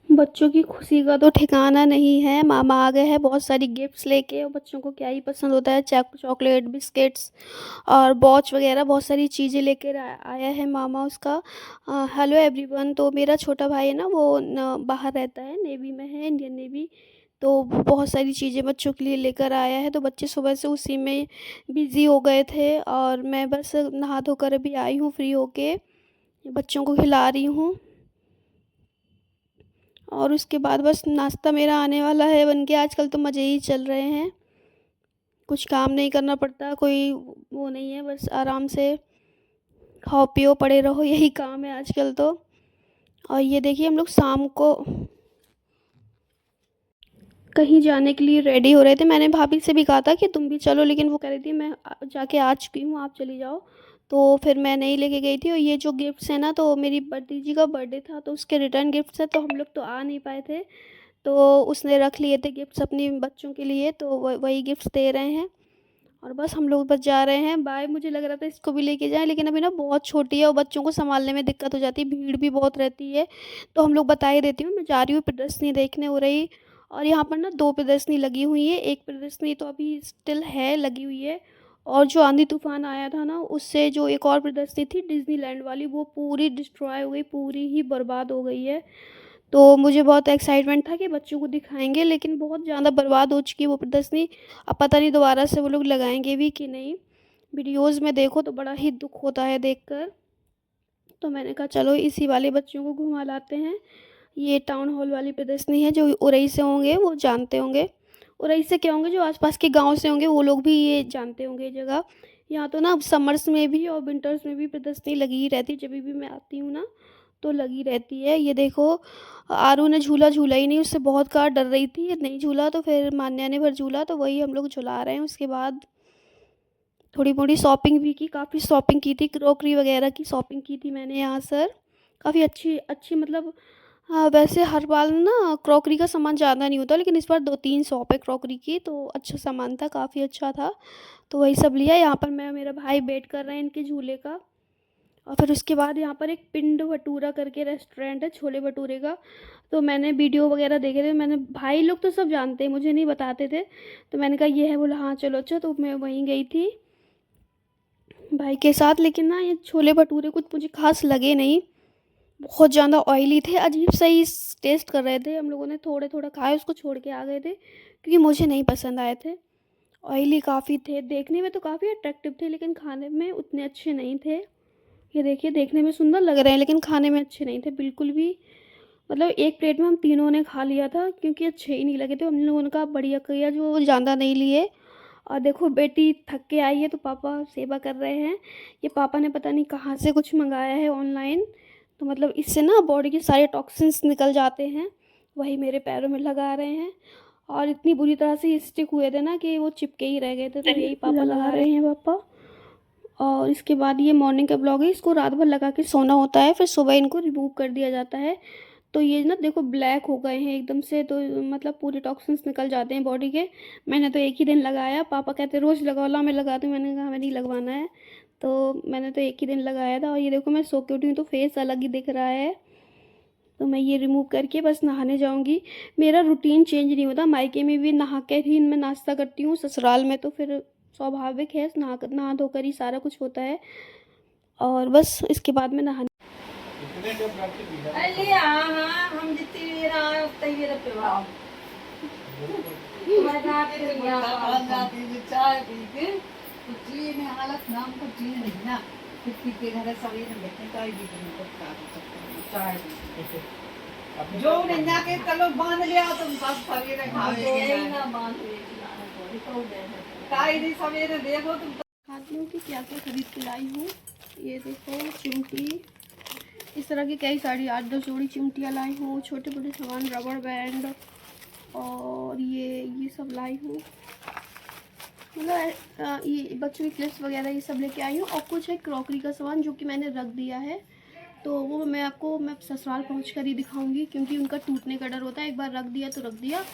बच्चों की खुशी का तो ठिकाना नहीं है। मामा आ गए हैं बहुत सारी गिफ्ट्स लेके, और बच्चों को क्या ही पसंद होता है, चॉकलेट, बिस्किट्स और वॉच वगैरह बहुत सारी चीज़ें लेकर आया है मामा उसका। Hello everyone. तो मेरा छोटा भाई है ना, वो बाहर रहता है, नेवी में है, इंडियन नेवी। तो वो बहुत सारी चीज़ें बच्चों के लिए लेकर आया है, तो बच्चे सुबह से उसी में बिज़ी हो गए थे, और मैं बस नहा धोकर अभी आई हूँ फ्री होके, बच्चों को खिला रही हूँ। और उसके बाद बस नाश्ता मेरा आने वाला है बन के। आजकल तो मज़े ही चल रहे हैं, कुछ काम नहीं करना पड़ता, कोई वो नहीं है, बस आराम से खाओ पियो पड़े रहो, यही काम है आजकल तो। और ये देखिए हम लोग शाम को कहीं जाने के लिए रेडी हो रहे थे। मैंने भाभी से भी कहा था कि तुम भी चलो, लेकिन वो कह रही थी मैं जाके आ चुकी हूँ, आप चली जाओ। तो फिर मैं नहीं लेके गई थी। और ये जो गिफ्ट्स हैं ना, तो मेरी भतीजी का बर्थडे था, तो उसके रिटर्न गिफ्ट्स है, तो हम लोग तो आ नहीं पाए थे, तो उसने रख लिए थे गिफ्ट्स अपनी बच्चों के लिए, तो वही गिफ्ट्स दे रहे हैं। और बस हम लोग बस जा रहे हैं बाय। मुझे लग रहा था इसको भी लेके जाएं, लेकिन अभी ना बहुत छोटी है और बच्चों को संभालने में दिक्कत हो जाती है, भीड़ भी बहुत रहती है। तो हम लोग बता ही देती हूँ, मैं जा रही हूँ प्रदर्शनी देखने हो रही। और यहाँ पर ना दो प्रदर्शनी लगी हुई है, एक प्रदर्शनी तो अभी स्टिल है लगी हुई है, और जो आंधी तूफान आया था ना, उससे जो एक और प्रदर्शनी थी डिज्नीलैंड वाली, वो पूरी डिस्ट्रॉय हो गई, पूरी ही बर्बाद हो गई है। तो मुझे बहुत एक्साइटमेंट था कि बच्चों को दिखाएंगे, लेकिन बहुत ज़्यादा बर्बाद हो चुकी है वो प्रदर्शनी। अब पता नहीं दोबारा से वो लोग लगाएंगे भी कि नहीं। वीडियोज़ में देखो तो बड़ा ही दुख होता है देखकर। तो मैंने कहा चलो इसी वाले बच्चों को घुमा लाते हैं। ये टाउन हॉल वाली प्रदर्शनी है, जो उरई से होंगे वो जानते होंगे। उरई से क्या होंगे, जो आसपास के गांव से होंगे वो लोग भी ये जानते होंगे ये जगह। यहाँ तो ना समर्स में भी और विंटर्स में भी प्रदर्शनी लगी ही रहती है, जब भी मैं आती हूँ ना तो लगी रहती है। ये देखो आरू ने झूला झूला ही नहीं, उससे बहुत कार डर रही थी, नहीं झूला, तो फिर मान्या ने भर झूला, तो वही हम लोग झुला रहे हैं। उसके बाद थोड़ी मोड़ी शॉपिंग भी की, काफ़ी शॉपिंग की थी, क्रॉकरी वगैरह की शॉपिंग की थी मैंने यहाँ सर। काफ़ी अच्छी अच्छी मतलब, हाँ वैसे हर बार ना क्रॉकरी का सामान ज़्यादा नहीं होता, लेकिन इस बार 2-3 शॉप है क्रॉकरी की, तो अच्छा सामान था, काफ़ी अच्छा था। तो वही सब लिया। यहाँ पर मैं मेरा भाई वेट कर रहे हैं इनके झूले का। और फिर उसके बाद यहाँ पर एक पिंड भटूरा करके रेस्टोरेंट है, छोले भटूरे का। तो मैंने वीडियो वगैरह देखे थे, मैंने भाई लोग तो सब जानते हैं, मुझे नहीं बताते थे, तो मैंने कहा ये है, बोला हाँ चलो। अच्छा तो मैं वहीं गई थी भाई के साथ, लेकिन ना ये छोले भटूरे कुछ मुझे खास लगे नहीं, बहुत ज़्यादा ऑयली थे, अजीब सा ही टेस्ट कर रहे थे। हम लोगों ने थोड़े थोड़ा खाए, उसको छोड़ के आ गए थे, क्योंकि मुझे नहीं पसंद आए थे, ऑयली काफ़ी थे। देखने में तो काफ़ी अट्रैक्टिव थे, लेकिन खाने में उतने अच्छे नहीं थे। ये देखिए देखने में सुंदर लग रहे हैं, लेकिन खाने में अच्छे नहीं थे बिल्कुल भी। मतलब एक प्लेट में हम तीनों ने खा लिया था, क्योंकि अच्छे ही नहीं लगे थे। हम लोगों ने कहा बढ़िया किया जो ज़्यादा नहीं लिए। और देखो बेटी थक के आई है, तो पापा सेवा कर रहे हैं। ये पापा ने पता नहीं कहाँ से कुछ मंगाया है ऑनलाइन, तो मतलब इससे ना बॉडी के सारे टॉक्सिन्स निकल जाते हैं, वही मेरे पैरों में लगा रहे हैं। और इतनी बुरी तरह से स्टिक हुए थे ना कि वो चिपके ही रह गए थे, तो यही पापा लगा रहे हैं पापा। और इसके बाद ये मॉर्निंग का ब्लॉग है, इसको रात भर लगा के सोना होता है, फिर सुबह इनको रिमूव कर दिया जाता है। तो ये ना देखो ब्लैक हो गए हैं एकदम से, तो मतलब पूरे टॉक्सिन्स निकल जाते हैं बॉडी के। मैंने तो एक ही दिन लगाया, पापा कहते रोज़ लगाओ, ला मैं लगाती हूँ, मैंने कहा हमें नहीं लगवाना है, तो मैंने तो एक ही दिन लगाया था। और ये देखो मैं सो के उठी हूँ तो फेस अलग ही दिख रहा है। तो मैं ये रिमूव करके बस नहाने जाऊँगी। मेरा रूटीन चेंज नहीं होता, मायके में भी नहा के ही मैं नाश्ता करती हूँ, ससुराल में तो फिर स्वाभाविक है नहा धोकर ही सारा कुछ होता है। और बस इसके बाद में नहाने अरे हाँ हाँ हम जितनी भी रहा उतना ही मेरा प्रभाव चाय पी के कुछ में हालत नाम को चीज नहीं ना, किसी के घर सवेरे बैठे चाय भी चाय जो नहीं जाके चलो बांध लिया तुम सब सवेरे खा ना बांध ले सवेरे देखो तुम। खाती हूँ कि क्या क्या खरीद के लाई हूँ। ये देखो चिमटी, इस तरह की कई सारी 8-10 जोड़ी चिमटियाँ लाई हूँ, छोटे मोटे सामान, रबड़ बैंड, और ये सब लाई हूँ। मतलब ये बच्चों की क्लिप्स वगैरह ये सब लेके आई हूँ। और कुछ है क्रॉकरी का सामान जो कि मैंने रख दिया है, तो वो मैं ससुराल पहुँच कर ही दिखाऊंगी, क्योंकि उनका टूटने का डर होता है। एक बार रख दिया तो रख दिया,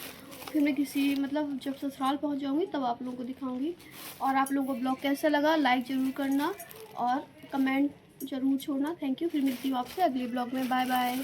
फिर मैं किसी मतलब जब ससुराल पहुँच जाऊँगी तब आप लोगों को दिखाऊंगी। और आप लोगों को ब्लॉग कैसा लगा लाइक ज़रूर करना और कमेंट ज़रूर छोड़ना। Thank you. फिर मिलती हूँ आपसे अगले ब्लॉग में। Bye bye.